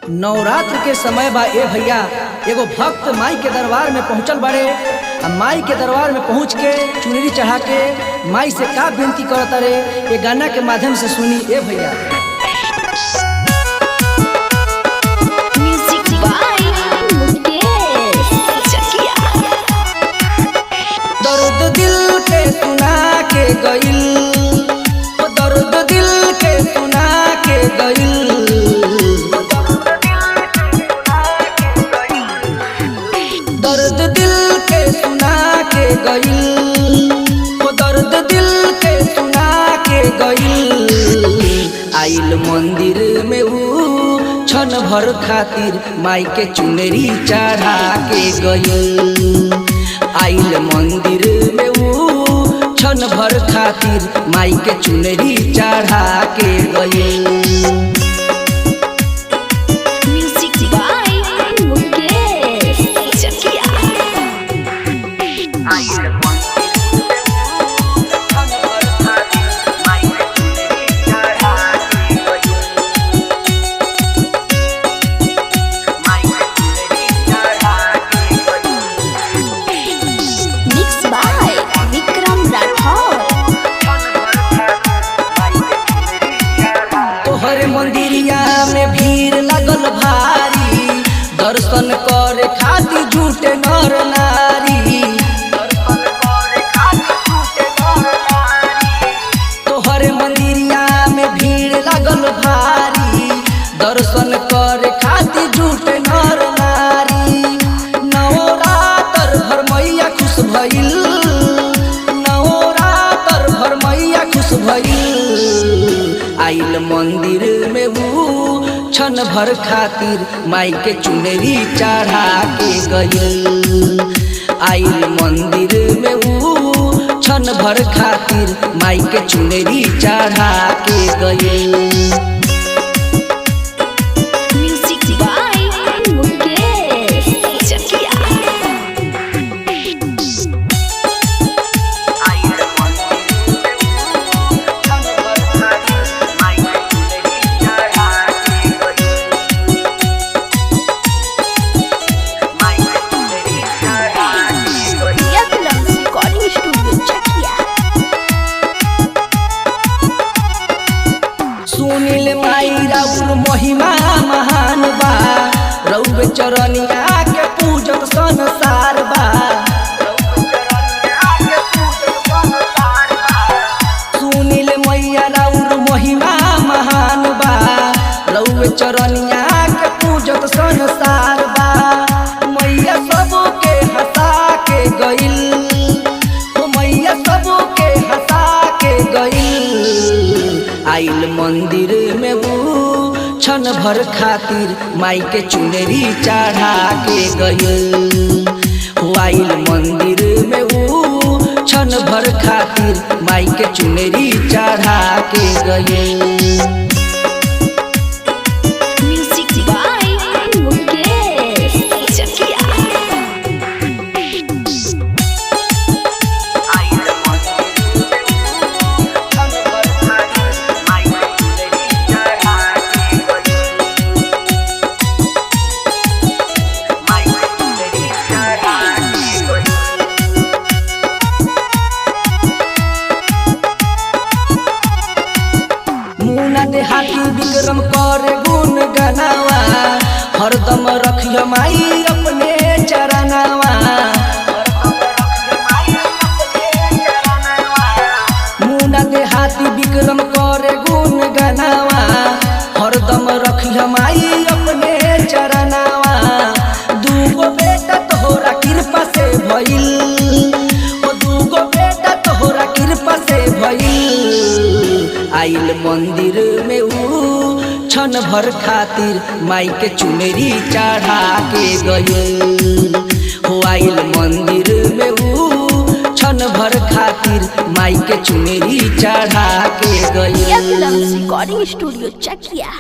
नवरात्र के समय बा ए भैया एगो भक्त माई के दरबार में पहुंचल बाड़े। माई के दरबार में पहुंच के चुनरी चढ़ा के माई से का विनती करत रे ये गाना के माध्यम से सुनी ए भैया। दर्द दिल के सुना के गइल, दर्द दिल के सुना के गइल, दर्द दिल के सुना के गइल, दर्द दिल के सुना के गइल। आइल मंदिर में ऊ क्षण भर खातिर माई के चुनरी चढ़ा के गइल। आइल मंदिर में ऊ क्षण भर खातिर माई के चुनरी चढ़ा के गइल। तोहरे मंदिरिया में भीड़ लगल भारी, दर्शन करे खातिर झूठे नर नारी। तोहरे मंदिरिया में भीड़ लगल भारी, दर्शन करे खातिर झूठे नर नारी। नवरात्र भर मैया खुश भइल, नवरात्र भर मैया खुश भइल। आइल मंदिर में ऊ क्षण भर खातिर माई के चुनरी चढ़ा के गइल। आइल मंदिर में ऊ क्षण भर खातिर माई के चुनरी चढ़ा के गइल। सुनील माई राउर महिमा महान बा, रउवे चरनिया के पूजन संसार बा। सुनील मैया राउर महिमा महान बा, रउवे चरनिया के पूजन संसार बा। मैया सबके हंसा के गइल, मैया सबके हंसा के गइल। आइल मंदिर में ऊ क्षण भर खातिर माई के चुनरी चढ़ा के गइल। आइल मंदिर में ऊ क्षण भर खातिर माई के चुनरी चढ़ा के गइल। देहाती विक्रम कर गुण गनावा, हरदम रखिया माई अपने चरनावा। मुना देहाती विक्रम कर गुण गनावा, हरदम रखिया माई अपने चरनावा। दूगो बेटा तोहरा कृपा से भइल, दूगो बेटा तोहरा कृपा से भइल। आइल मंदिर में ऊ क्षण भर खातिर माई के चुनरी चढ़ा के गइल। आइल मंदिर में ऊ क्षण भर खातिर माई के चुनरी चढ़ा के गइल। रिकॉर्डिंग स्टूडियो चकिया।